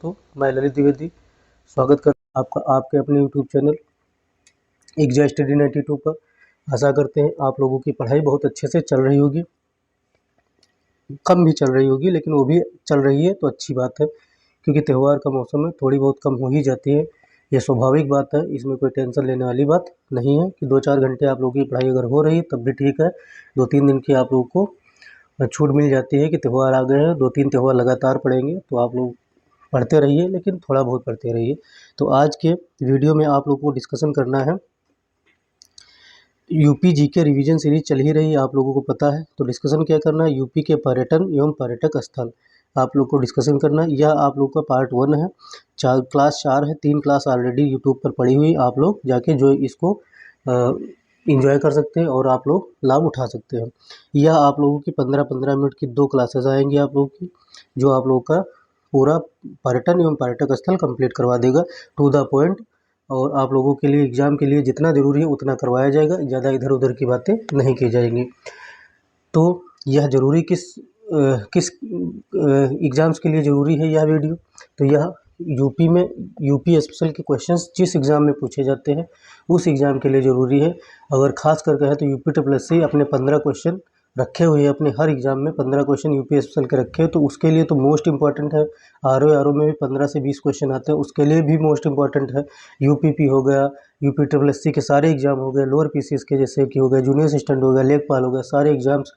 दोस्तों, मैं ललित द्विवेदी स्वागत कर आपका आपके अपने यूट्यूब चैनल एग्जा स्टडी 92 पर। आशा करते हैं आप लोगों की पढ़ाई बहुत अच्छे से चल रही होगी, कम भी चल रही होगी लेकिन वो भी चल रही है तो अच्छी बात है, क्योंकि त्यौहार का मौसम है, थोड़ी बहुत कम हो ही जाती है। ये स्वाभाविक बात है, इसमें कोई टेंशन लेने वाली बात नहीं है कि 2-4 घंटे आप लोगों की पढ़ाई अगर हो रही है तब भी ठीक है। 2-3 दिन की आप लोगों को छूट मिल जाती है कि त्यौहार आ गए हैं, 2-3 त्यौहार लगातार पढ़ेंगे तो आप लोग पढ़ते रहिए, लेकिन थोड़ा बहुत पढ़ते रहिए। तो आज के वीडियो में आप लोगों को डिस्कशन करना है, यूपी जीके रिवीजन सीरीज चल ही रही है, आप लोगों को पता है। तो डिस्कशन क्या करना है, यूपी के पर्यटन एवं पर्यटक स्थल आप लोग को डिस्कशन करना है। यह आप लोग का पार्ट 1 है, क्लास 4 है, 3 क्लास ऑलरेडी यूट्यूब पर पड़ी हुई, आप लोग जाके जो इसको इंजॉय कर सकते हैं और आप लोग लाभ उठा सकते हैं। यह आप लोगों की 15-15 मिनट की 2 क्लासेस आएंगी आप लोगों की, जो आप लोगों का पूरा पर्यटन एवं पर्यटक स्थल कंप्लीट करवा देगा टू द पॉइंट। और आप लोगों के लिए एग्ज़ाम के लिए जितना ज़रूरी है उतना करवाया जाएगा, ज़्यादा इधर उधर की बातें नहीं की जाएंगी। तो यह ज़रूरी किस एग्ज़ाम्स के लिए ज़रूरी है यह वीडियो, तो यह यूपी में यूपी स्पेशल के क्वेश्चंस जिस एग्ज़ाम में पूछे जाते हैं उस एग्ज़ाम के लिए ज़रूरी है। अगर खास कर कहें तो यूपी SSC अपने 15 क्वेश्चन रखे हुए हैं, अपने हर एग्ज़ाम में 15 क्वेश्चन यूपी स्पेशल के रखे हैं, तो उसके लिए तो मोस्ट इम्पॉर्टेंट है। आर में भी 15 से 20 क्वेश्चन आते हैं, उसके लिए भी मोस्ट इम्पॉर्टेंट है। यूपीपी हो गया, यूपी SSC के सारे एग्ज़ाम हो गए, लोअर पीसीएस के जैसे कि हो गए, जूनियर असिस्टेंट हो गया, लेखपाल हो गया, सारे एग्ज़ाम्स।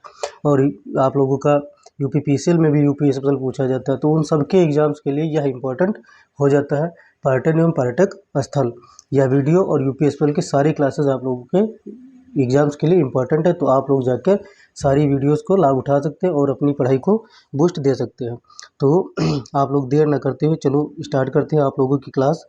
और आप लोगों का यूपी PCL में भी यूपी स्पेशल पूछा जाता है, तो उन सबके एग्ज़ाम्स के लिए यह इम्पोर्टेंट हो जाता है। पर्यटन एवं पर्यटक स्थल यह वीडियो और यूपी स्पेशल की सारी क्लासेस आप लोगों के एग्ज़ाम्स के लिए इम्पोर्टेंट है, तो आप लोग जाकर सारी वीडियोस को लाभ उठा सकते हैं और अपनी पढ़ाई को बूस्ट दे सकते हैं। तो आप लोग देर न करते हुए चलो स्टार्ट करते हैं आप लोगों की क्लास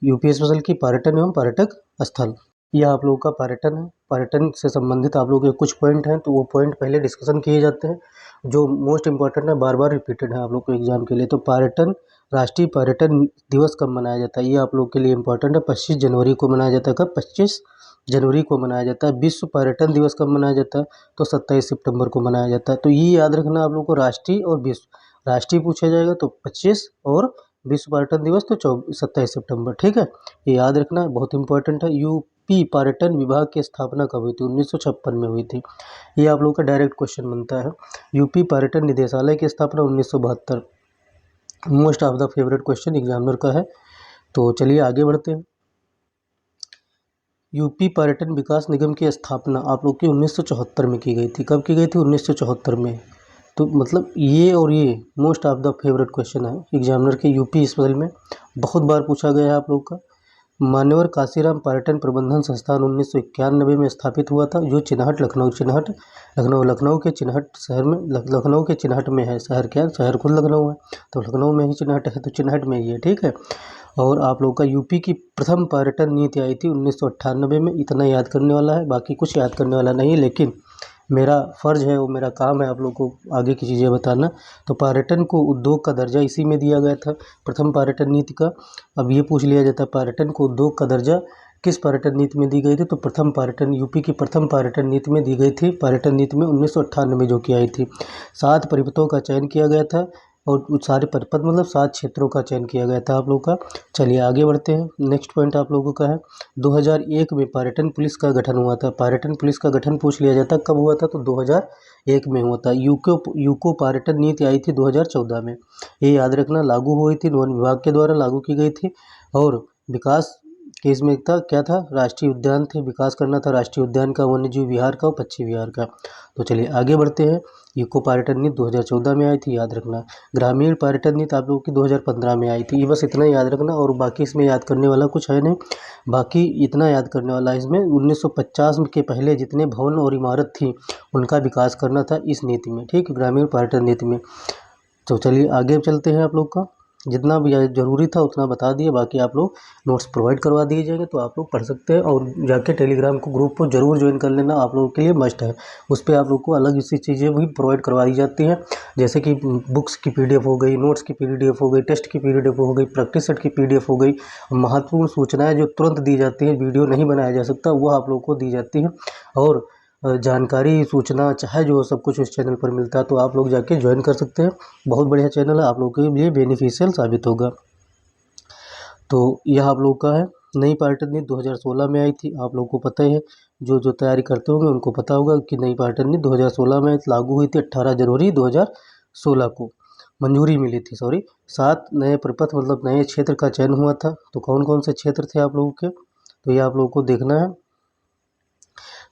यूपी स्पेशल की पर्यटन एवं पर्यटक स्थल। यह आप लोगों का पर्यटन है, पर्यटन से संबंधित आप लोगों के कुछ पॉइंट हैं, तो वो पॉइंट पहले डिस्कशन किए जाते हैं जो मोस्ट इम्पॉर्टेंट है, बार बार रिपीटेड है आप लोग को एग्जाम के लिए। तो पर्यटन, राष्ट्रीय पर्यटन दिवस कब मनाया जाता है, ये आप लोग के लिए इम्पोर्टेंट है। 25 जनवरी को मनाया जाता है। कब? 25 जनवरी को मनाया जाता है। विश्व पर्यटन दिवस कब मनाया जाता है, तो 27 सितंबर को मनाया जाता है। तो ये याद रखना आप लोग को, राष्ट्रीय और विश्व। राष्ट्रीय पूछा जाएगा तो 25 और विश्व पर्यटन दिवस तो 27 सितंबर, ठीक है, ये याद रखना, बहुत इंपॉर्टेंट है। यूपी पर्यटन विभाग की स्थापना कब हुई थी? 1956 में हुई थी। ये आप लोगों का डायरेक्ट क्वेश्चन बनता है। यूपी पर्यटन निदेशालय की स्थापना 1972। Most of the favourite question examiner का है। तो चलिए आगे बढ़ते हैं। यूपी पर्यटन विकास निगम की स्थापना आप लोग की 1974 में की गई थी। कब की गई थी? 1974 में। तो मतलब ये और ये most of the favourite question है एग्जामिनर के यूपी स्पेशल में, बहुत बार पूछा गया है आप लोग का। मान्यवर काशीराम पर्यटन प्रबंधन संस्थान 1991 में स्थापित हुआ था, जो लखनऊ के चिन्हट शहर में, लखनऊ के चिन्हट में है। शहर क्या? शहर खुद लखनऊ है, तो लखनऊ में ही चिन्हट है, तो चिन्हट में ही है, ठीक है। और आप लोग का यूपी की प्रथम पर्यटन नीति आई थी 1998 में। इतना याद करने वाला है, बाकी कुछ याद करने वाला नहीं, लेकिन मेरा फ़र्ज़ है, वो मेरा काम है आप लोग को आगे की चीज़ें बताना। तो पर्यटन को उद्योग का दर्जा इसी में दिया गया था, प्रथम पर्यटन नीति का। अब ये पूछ लिया जाता है पर्यटन को उद्योग का दर्जा किस पर्यटन नीति में दी गई थी, तो प्रथम पर्यटन, यूपी की प्रथम पर्यटन नीति में दी गई थी, पर्यटन नीति में 1998 में जो की आई थी। 7 परिपथों का चयन किया गया था और सारे परिपथ मतलब 7 क्षेत्रों का चयन किया गया था आप लोग का। चलिए आगे बढ़ते हैं। नेक्स्ट पॉइंट आप लोगों का है 2001 में पर्यटन पुलिस का गठन हुआ था। पर्यटन पुलिस का गठन पूछ लिया जाता, कब हुआ था, तो 2001 में हुआ था। यूको पर्यटन नीति आई थी 2014 में, ये याद रखना, लागू हुई थी, वन विभाग के द्वारा लागू की गई थी। और विकास के इसमें था, क्या था, राष्ट्रीय उद्यान थे, विकास करना था राष्ट्रीय उद्यान का, वन्यजीव विहार का और पक्षी विहार का। तो चलिए आगे बढ़ते हैं। यूको पर्यटन नीति 2014 में आई थी, याद रखना। ग्रामीण पर्यटन नीति आप लोगों की 2015 में आई थी। ये बस इतना याद रखना, और बाकी इसमें याद करने वाला कुछ है नहीं। बाकी इतना याद करने वाला इसमें 1950 के पहले जितने भवन और इमारत थी उनका विकास करना था इस नीति में, ठीक, ग्रामीण पर्यटन नीति में। तो चलिए आगे चलते हैं। आप लोग का जितना भी ज़रूरी था उतना बता दिए, बाकी आप लोग नोट्स प्रोवाइड करवा दिए जाएंगे तो आप लोग पढ़ सकते हैं। और जाके टेलीग्राम को ग्रुप को जरूर ज्वाइन कर लेना, आप लोगों के लिए मस्ट है। उस पर आप लोग को अलग सी चीज़ें भी प्रोवाइड करवा दी जाती हैं, जैसे कि बुक्स की PDF हो गई, नोट्स की PDF हो गई, टेस्ट की PDF हो गई, प्रैक्टिस सेट की PDF हो गई। महत्वपूर्ण सूचनाएँ जो तुरंत दी जाती हैं, वीडियो नहीं बनाया जा सकता, वो आप लोग को दी जाती हैं। और जानकारी, सूचना चाहे जो सब कुछ इस चैनल पर मिलता है, तो आप लोग जाके ज्वाइन कर सकते हैं। बहुत बढ़िया चैनल है, आप लोगों के लिए बेनिफिशियल साबित होगा। तो यह आप लोगों का है। नई पार्टन नीति 2016 में आई थी, आप लोगों को पता ही है, जो तैयारी करते होंगे उनको पता होगा कि नई पार्टन नीति 2016 में लागू हुई थी। 18 जनवरी 2016 को मंजूरी मिली थी, 7 नए प्रपथ मतलब नए क्षेत्र का चयन हुआ था। तो कौन कौन से क्षेत्र थे आप लोगों के, तो ये आप लोगों को देखना है।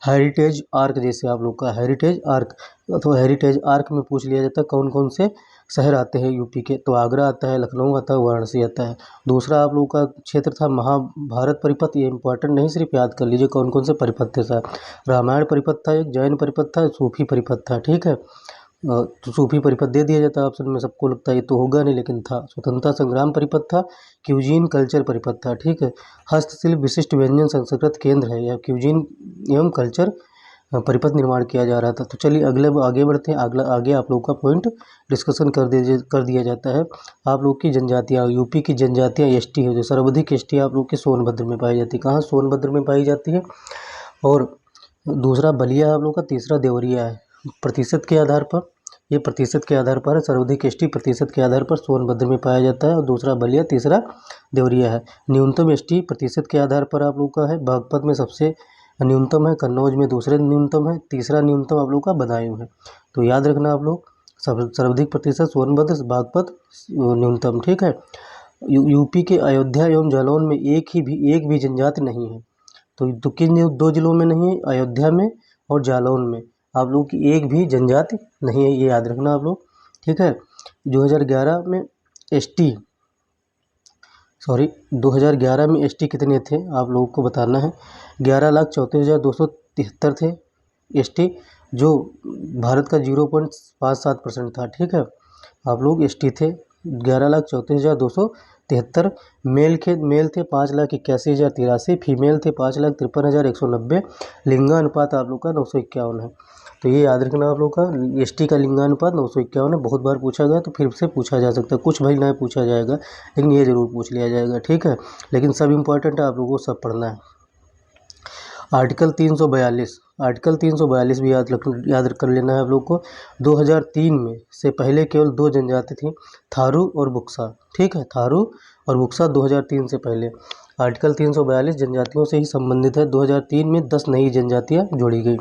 हेरिटेज आर्क, जैसे आप लोग का हेरिटेज आर्क, तो हेरिटेज आर्क में पूछ लिया जाता है कौन कौन से शहर आते हैं यूपी के, तो आगरा आता है, लखनऊ आता है, वाराणसी आता है। दूसरा आप लोग का क्षेत्र था महाभारत परिपथ, ये इंपॉर्टेंट नहीं, सिर्फ याद कर लीजिए कौन कौन से परिपथ थे साहब। रामायण परिपथ था, एक जैन परिपथ था, सूफी परिपथ था, ठीक है। तो सूफी परिपथ दे दिया जाता है ऑप्शन में, सबको लगता है ये तो होगा नहीं, लेकिन था। स्वतंत्रता संग्राम परिपथ था, क्यूजीन कल्चर परिपथ था, ठीक है। हस्तशिल्प विशिष्ट व्यंजन संस्कृत केंद्र है, यह क्यूजीन एवं कल्चर परिपथ निर्माण किया जा रहा था। तो चलिए आगे बढ़ते हैं। आगे आप लोग का पॉइंट डिस्कशन कर दिया जाता है। आप लोग की जनजातियाँ, यूपी की जनजातियाँ एसटी है, जो सर्वाधिक एसटी आप लोग के सोनभद्र में पाई जाती है। कहाँ? सोनभद्र में पाई जाती है। और दूसरा बलिया आप लोग का, तीसरा देवरिया है। प्रतिशत के आधार पर, ये प्रतिशत के आधार पर है, सर्वाधिक एसटी प्रतिशत के आधार पर सोनभद्र में पाया जाता है, और दूसरा बलिया, तीसरा देवरिया है। न्यूनतम एसटी प्रतिशत के आधार पर आप लोग का है, बागपत में सबसे न्यूनतम है, कन्नौज में दूसरे न्यूनतम है, तीसरा न्यूनतम आप लोग का बदायूं है। तो याद रखना आप लोग, सर्वाधिक प्रतिशत सोनभद्र, बागपत न्यूनतम, ठीक है। यूपी के अयोध्या एवं जालौन में एक भी जनजाति नहीं है। तो किन दो जिलों में नहीं है? अयोध्या में और जालौन में आप लोग की एक भी जनजाति नहीं है, ये याद रखना आप लोग, ठीक है। 2011 में एसटी 2011 में एसटी कितने थे आप लोगों को बताना है। 11,34,273 थे एसटी, जो भारत का 0.57% था, ठीक है। आप लोग एसटी थे 11,34,273। मेल थे 5,81,083, फीमेल थे 5,53,190। लिंगानुपात आप लोग का 951 है। तो ये याद रखना आप लोग का, एसटी का लिंगानुपात 951 है। बहुत बार पूछा गया, तो फिर से पूछा जा सकता है, कुछ भाई नया पूछा जाएगा, लेकिन ये जरूर पूछ लिया जाएगा, ठीक है। लेकिन सब इम्पोर्टेंट है, आप लोगों को सब पढ़ना है। आर्टिकल 342 भी याद कर लेना है आप लोग को। 2003 में से पहले केवल 2 जनजाति थी, थारू और बुक्सा, ठीक है। थारू और बुक्सा 2003 से पहले। आर्टिकल 342 जनजातियों से ही संबंधित है। 2003 में 10 नई जनजातियाँ जोड़ी गई।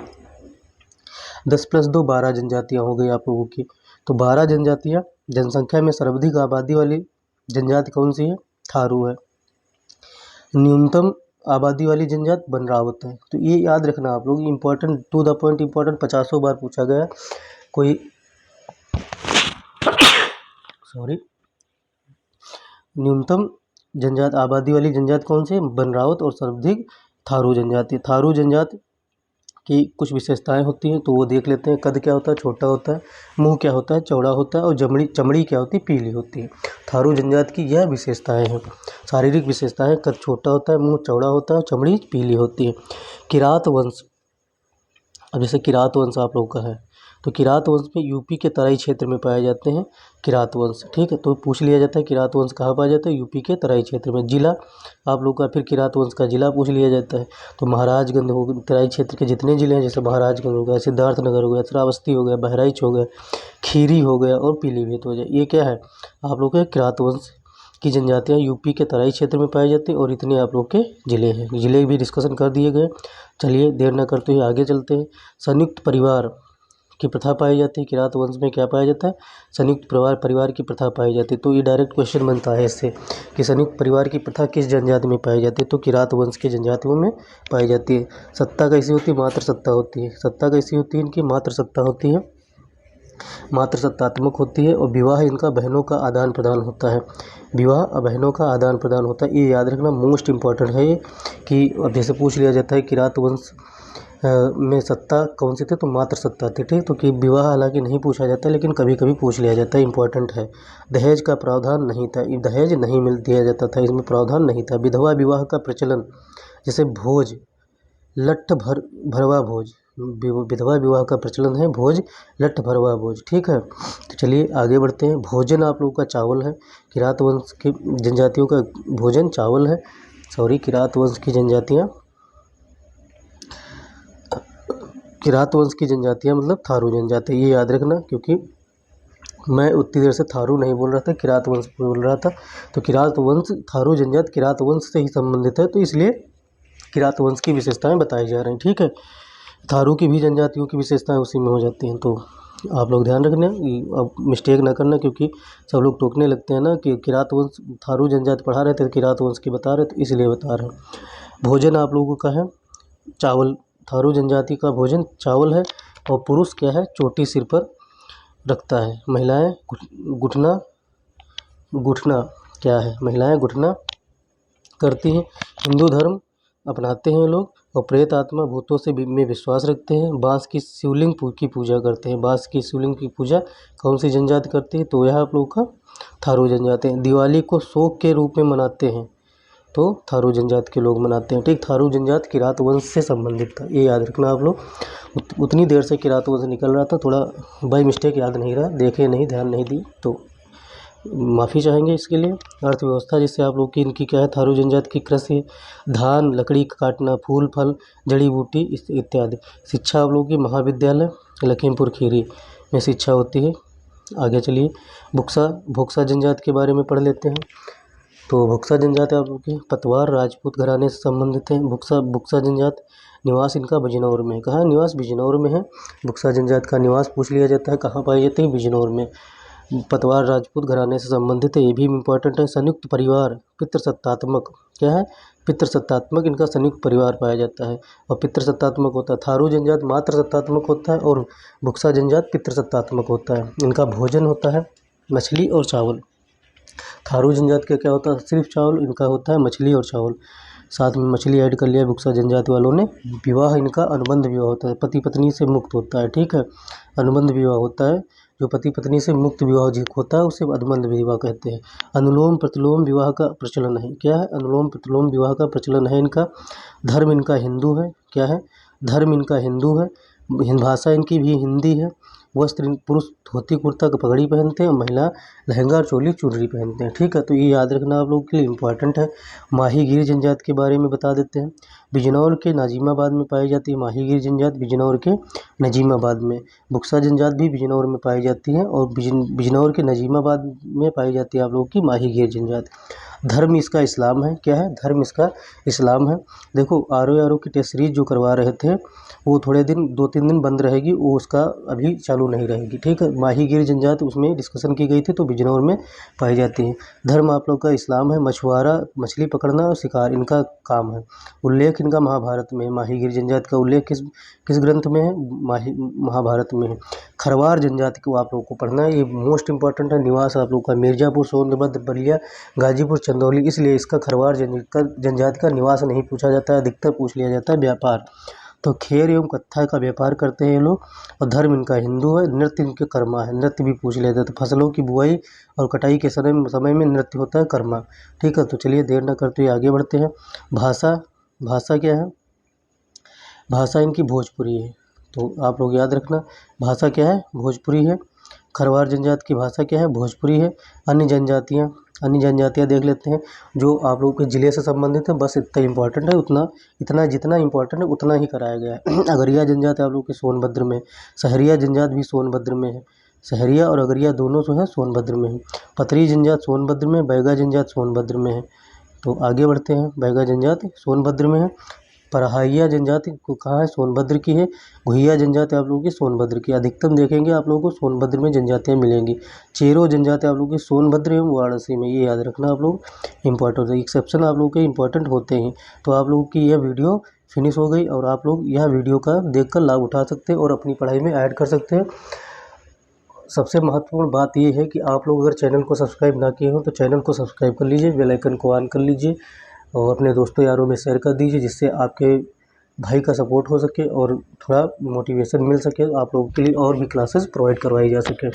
10 + 2 12 जनजातियाँ हो गई आप लोगों की। तो 12 जनजातियाँ। जनसंख्या में सर्वाधिक आबादी वाली जनजाति कौन सी है? थारू है। न्यूनतम आबादी वाली जनजाति बनरावत है। तो ये याद रखना आप लोग, important, to the point important, 50 बार पूछा गया। कोई न्यूनतम जनजाति आबादी वाली जनजाति कौन सी है? बनरावत। और सर्वाधिक थारू जनजाति। थारू जनजाति की कुछ विशेषताएं होती हैं, तो वो देख लेते हैं। कद क्या होता है? छोटा होता है। मुंह क्या होता है? चौड़ा होता है। और चमड़ी क्या होती है? पीली होती है। थारू जनजाति की यह विशेषताएं हैं, शारीरिक विशेषताएं। कद छोटा होता है, मुंह चौड़ा होता है, चमड़ी पीली होती है। किरात वंश, अब जैसे किरात वंश आप लोग का है, तो किरात वंश में यूपी के तराई क्षेत्र में पाए जाते हैं किरात वंश, ठीक है। तो पूछ लिया जाता है किरात वंश कहाँ पाया जाता है? यूपी के तराई क्षेत्र में। जिला आप लोग का, फिर किरात वंश का जिला पूछ लिया जाता है। तो महाराजगंज हो गया, तराई क्षेत्र के जितने जिले हैं, जैसे महाराजगंज हो गया, सिद्धार्थनगर हो गया, श्रावस्ती हो गया, बहराइच हो गया, खीरी हो गया, और पीलीभीत हो जाए, ये क्या है? आप लोग के किरात वंश की जनजातियाँ यूपी के तराई क्षेत्र में पाई जाती हैं। और इतने आप लोग के जिले हैं। जिले भी डिस्कशन कर दिए गए। चलिए देर न करते हुए आगे चलते हैं। संयुक्त परिवार की प्रथा पाई जाती है। किरात वंश में क्या पाया जाता है? संयुक्त परिवार की प्रथा पाई जाती है। तो ये डायरेक्ट क्वेश्चन बनता है इससे कि संयुक्त परिवार की प्रथा किस जनजाति में पाई जाती है? तो किरात वंश की जनजातियों में पाई जाती है। सत्ता कैसी होती है? मातृ सत्ता होती है। सत्ता कैसी होती है? इनकी मातृ सत्ता होती है, मातृ सत्तात्मक होती है। और विवाह इनका बहनों का आदान प्रदान होता है। विवाह बहनों का आदान प्रदान होता है, ये याद रखना, मोस्ट इम्पॉर्टेंट है ये। कि अब जैसे पूछ लिया जाता है किरात वंश में सत्ता कौन सी थी? तो मातृ सत्ता थी, ठीक। तो कि विवाह हालांकि नहीं पूछा जाता, लेकिन कभी कभी पूछ लिया जाता है, इंपॉर्टेंट है। दहेज का प्रावधान नहीं था, दहेज नहीं दिया जाता था, इसमें प्रावधान नहीं था। विधवा विवाह का प्रचलन, जैसे भोज, लट्ठ भरवा भोज, विधवा विवाह का प्रचलन है, भोज, लट्ठ भरवा भोज, ठीक है। तो चलिए आगे बढ़ते हैं। भोजन आप लोगों का चावल है। किरात वंश की जनजातियों का भोजन चावल है। किरात वंश की जनजातियाँ, किरात वंश की जनजातियाँ मतलब थारू जनजाति, ये याद रखना, क्योंकि मैं उतनी देर से थारू नहीं बोल रहा था, किरात वंश बोल रहा था। तो किरात वंश, थारू जनजात किरात वंश से ही संबंधित है, तो इसलिए किरात वंश की विशेषताएं बताई जा रही हैं। ठीक है, थारू की भी जनजातियों की विशेषताएं उसी में हो जाती हैं। तो आप लोग ध्यान रखना, अब मिस्टेक ना करना, क्योंकि सब लोग टोकने लगते हैं ना कि किरात वंश थारू जनजाति पढ़ा रहे थे, किरात वंश की बता रहे थे, इसलिए बता रहे हैं। भोजन आप लोगों का है चावल, थारू जनजाति का भोजन चावल है। और पुरुष क्या है, चोटी सिर पर रखता है। महिलाएं घुटना घुटना क्या है, महिलाएं घुटना करती हैं। हिंदू धर्म अपनाते हैं लोग, और प्रेत आत्मा भूतों से में विश्वास रखते हैं। बांस की शिवलिंग की पूजा करते हैं। बांस की शिवलिंग की पूजा कौन सी जनजाति करती है, तो यह आप लोग का थारू जनजाति है। दिवाली को शोक के रूप में मनाते हैं, तो थारू जनजाति के लोग मनाते हैं। ठीक, थारू जनजाति किरात वंश से संबंधित था, ये याद रखना आप लोग। उतनी देर से किरात वंश निकल रहा था, थोड़ा बाई मिस्टेक याद नहीं रहा, देखे नहीं, ध्यान नहीं दी, तो माफ़ी चाहेंगे इसके लिए। अर्थव्यवस्था जैसे आप लोग की इनकी क्या है, थारू जनजाति की कृषि, धान, लकड़ी काटना, फूल फल, जड़ी बूटी इत्यादि। शिक्षा आप लोगों की महाविद्यालय लखीमपुर खीरी में शिक्षा होती है। आगे चलिए, भोक्सा जनजाति के बारे में पढ़ लेते हैं। तो भोक्सा जनजाति आप लोग की पतवार राजपूत घराने से संबंधित है। भोक्सा जनजाति निवास इनका बिजनौर में है। कहाँ निवास, बिजनौर में है। भोक्सा जनजाति का निवास पूछ लिया जाता है, कहाँ पाई जाती है, बिजनौर में। पतवार राजपूत घराने से संबंधित है, ये भी इम्पोर्टेंट है। संयुक्त परिवार पितृसत्तात्मक क्या है, पितृसत्तात्मक इनका संयुक्त परिवार पाया जाता है, और पितृसत्तात्मक होता है। थारू जनजात मातृ सत्तात्मक होता है, और भुक्सा जनजात पितृसत्तात्मक होता है। इनका भोजन होता है मछली और चावल। थारू जनजात का क्या होता है, सिर्फ चावल, इनका होता है मछली और चावल, साथ में मछली ऐड कर लिया भुक्सा जनजाति वालों ने। विवाह इनका अनुबंध विवाह होता है, पति पत्नी से मुक्त होता है। ठीक है, अनुबंध विवाह होता है, जो पति पत्नी से मुक्त विवाह जो होता है उसे अनुबंध विवाह कहते हैं। अनुलोम प्रतिलोम विवाह का प्रचलन है। क्या है, अनुलोम प्रतिलोम विवाह का प्रचलन है इनका। धर्म इनका हिंदू है। क्या है, धर्म इनका हिंदू है। भाषा इनकी भी हिंदी है। वस्त्र पुरुष धोती कुर्ता का पगड़ी पहनते हैं, महिला लहंगा और चोली चुनरी पहनते हैं। ठीक है, तो ये याद रखना आप लोगों के लिए इम्पोर्टेंट है। माहीगीर जनजाति के बारे में बता देते हैं। बिजनौर के नाजिमाबाद में पाई जाती है माहीगीर जनजाति, बिजनौर के नजीमाबाद में। भुक्सा जनजाति भी बिजनौर में पाई जाती है, और बिजनौर के नजीमाबाद में पाई जाती है आप लोगों की माहीगीर जनजाति। धर्म इसका इस्लाम है। क्या है, धर्म इसका इस्लाम है। देखो आर की टेस्ट सीरीज जो करवा रहे थे वो थोड़े दिन 2-3 दिन बंद रहेगी, वो उसका अभी चालू नहीं रहेगी। ठीक है, माहीगीर जनजाति उसमें डिस्कशन की गई थी, तो बिजनौर में पाई जाती है। धर्म आप लोग का इस्लाम है। मछुआरा मछली पकड़ना और शिकार इनका काम है। उल्लेख इनका महाभारत में है। माहीगीर जनजाति का उल्लेख किस ग्रंथ में है, महाभारत में है। खरवार जनजाति को आप लोग को पढ़ना है, ये मोस्ट इंपॉर्टेंट है। निवास आप लोग का मिर्जापुर, सोनभद्र, बलिया, गाजीपुर, चंदौली, इसलिए इसका खरवार जनजाति का निवास नहीं पूछा जाता है, अधिकतर पूछ लिया जाता है व्यापार। तो खेर एवं कत्था का व्यापार करते हैं ये लोग, और धर्म इनका हिंदू है। नृत्य इनके कर्मा है, नृत्य भी पूछ लेते हैं। तो फसलों की बुआई और कटाई के समय में नृत्य होता है कर्मा। ठीक है, तो चलिए देर न करते हुए आगे बढ़ते हैं। भाषा क्या है, भाषा इनकी भोजपुरी है। तो आप लोग याद रखना, भाषा क्या है, भोजपुरी है। खरवार जनजाति की भाषा क्या है, भोजपुरी है। अन्य जनजातियाँ देख लेते हैं जो आप लोगों के ज़िले से संबंधित है। बस इतना इम्पोर्टेंट है, इतना जितना इम्पोर्टेंट है उतना ही कराया गया है। अगरिया जनजाति आप लोग के सोनभद्र में। सहरिया जनजाति भी सोनभद्र में है। सहरिया और अगरिया दोनों जो है सोनभद्र में है। पथरी जनजाति सोनभद्र में, बैगा जनजाति सोनभद्र में है। तो आगे बढ़ते हैं, बैगा जनजाति सोनभद्र में है। पराहिया जनजाति को कहाँ है, सोनभद्र की है। घुइया जनजाति आप लोगों की सोनभद्र की। अधिकतम देखेंगे आप लोगों को सोनभद्र में जनजातियाँ मिलेंगी। चेरो जनजाति आप लोगों की सोनभद्र एवं वाराणसी में, ये याद रखना आप लोग, इंपॉर्टेंट है। एक्सेप्शन आप लोगों के इंपॉर्टेंट होते हैं। तो आप लोगों की यह वीडियो फिनिश हो गई, और आप लोग यह वीडियो का देखकर लाभ उठा सकते हैं और अपनी पढ़ाई में ऐड कर सकते हैं। सबसे महत्वपूर्ण बात यह है कि आप लोग अगर चैनल को सब्सक्राइब ना किए हो तो चैनल को सब्सक्राइब कर लीजिए, बेल आइकन को ऑन कर लीजिए, और अपने दोस्तों यारों में शेयर कर दीजिए, जिससे आपके भाई का सपोर्ट हो सके और थोड़ा मोटिवेशन मिल सके, आप लोगों के लिए और भी क्लासेस प्रोवाइड करवाई जा सके।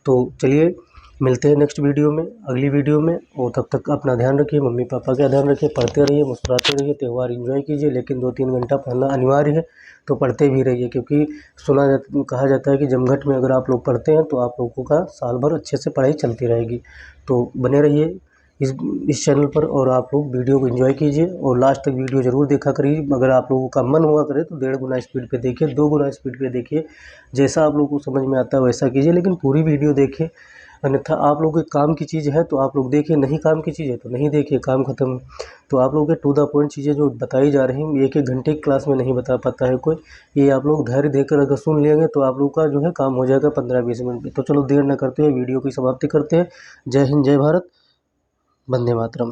तो चलिए मिलते हैं नेक्स्ट वीडियो में, अगली वीडियो में, और तब तक अपना ध्यान रखिए, मम्मी पापा का ध्यान रखिए, पढ़ते रहिए, मुस्कुराते रहिए, त्यौहार एंजॉय कीजिए, लेकिन 2-3 घंटा पढ़ना अनिवार्य है, तो पढ़ते भी रहिए, क्योंकि कहा जाता है कि जमघट में अगर आप लोग पढ़ते हैं तो आप लोगों का साल भर अच्छे से पढ़ाई चलती रहेगी। तो बने रहिए इस चैनल पर, और आप लोग वीडियो को एंजॉय कीजिए और लास्ट तक वीडियो ज़रूर देखा करिए। अगर आप लोगों का मन हुआ करे तो 1.5 गुना स्पीड पे देखिए, 2 गुना स्पीड पे देखिए, जैसा आप लोगों को समझ में आता है वैसा कीजिए, लेकिन पूरी वीडियो देखिए। अन्यथा आप लोगों के काम की चीज़ है तो आप लोग देखिए, नहीं काम की चीज़ है तो नहीं देखिए, काम ख़त्म। तो आप लोगों के टू द पॉइंट चीज़ें जो बताई जा रही हैं, 1-1 घंटे की क्लास में नहीं बता पाता है कोई। ये आप लोग धैर्य देकर अगर सुन लेंगे तो आप लोग का जो है काम हो जाएगा 15-20 मिनट में। तो चलो देर न करते हुए वीडियो की समाप्ति करते हैं। जय हिंद, जय भारत, वंदे मातरम।